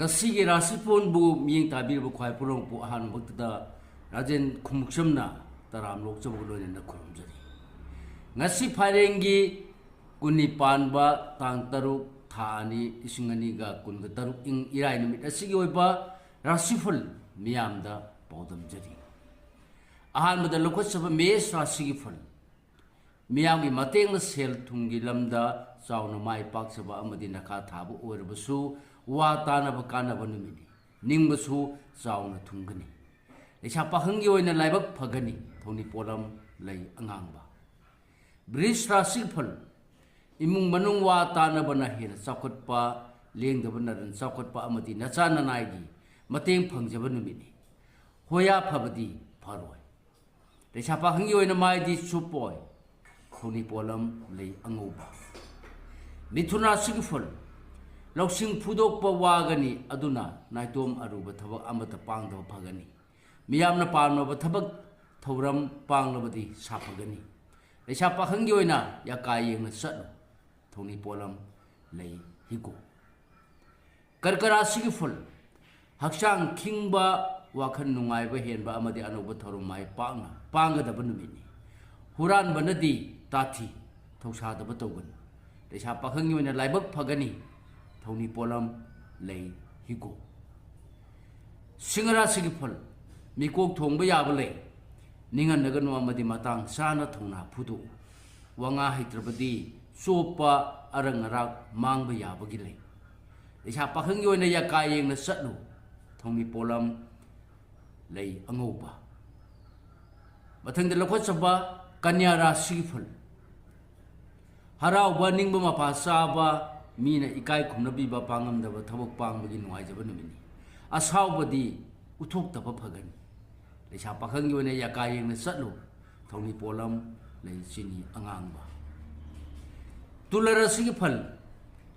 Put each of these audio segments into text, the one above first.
ngasi rasi pon bu miyeng tabir bu khwai purong pu ahan bakta rajen khumuksamna taram lok chabu loine na khurumjari ngasi pharengi kuni panba tang taruk thani isingani ga kun ga taruk ing irai numit asigi oiba rasiful miyamda paudam jari ahan mada lokot saba mes rasigi ful miyamgi mateng na sel thungi lamda chauna mai pak saba amadi nakha thabu oirbasu wa tanaba kanaba numini ningbasu chauna thungani lecha pahangi oina laibak phagani thoni polam lei angangba bris rasig phal imung manung wa tanaba na hena chakotpa lengdaba na ran chakotpa amadi nacha nanai mateng phangjaba numini hoya phabadi pharoi lecha pahangi oina mai di supoi thoni polam lei angauba mithuna sigful lausing phudokpa wagani aduna naitom aruba thabak amata pangdaba phagani miyamna palmaba thabak thauram panglabadi saphagani lecha pakhangi oina yakai yengna sat thoni polam lei higo karkara sigful hakchang khingba wakhan nungaiba henba amadi anuba thorum mai pangna pangadaba numini huran banadi tathi thausadaba tawgan lecha pakhangi oina laibak phagani thoni polam lei higo singara sigifal mikok thongba yaba lei ningan nagano amadi matang sana thongna phudu wanga hitrabadi sopa arangarak mangba yabagi lei lecha pakhangi oina yakai yengna satlu thoni polam lei angoba mathang de lokot saba kanya ra sigifal harau ba ningba mapa saba mina ikai khumnabi ba pangam da thabak pangbagi nuai jaba numini asau badi uthok taba phagani lecha pakhangi oina yakai yengna satlu thoni polam lei sini angangba tulara sigi phal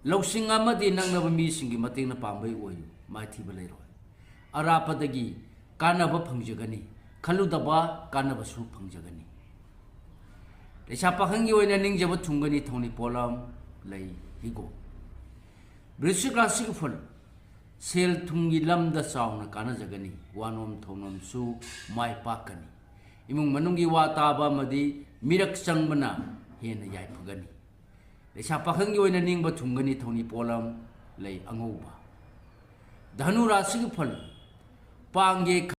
lausing amadi nangnaba mi singi mating na pambai oyu mai thiba leiroi arapadagi kanaba phangjagani khaludaba kanaba su phangjagani lecha pakhangi oina ningjaba thungani thoni polam lei higo Brisik rasik ful sel thungi lamda sauna kana jagani wanom thonom su mai pakani imung manungi wa taba madi mirak changbana hena yai phagani lecha pakhangi oina ningba thungani thoni polam lei angauba dhanu rasik ful pange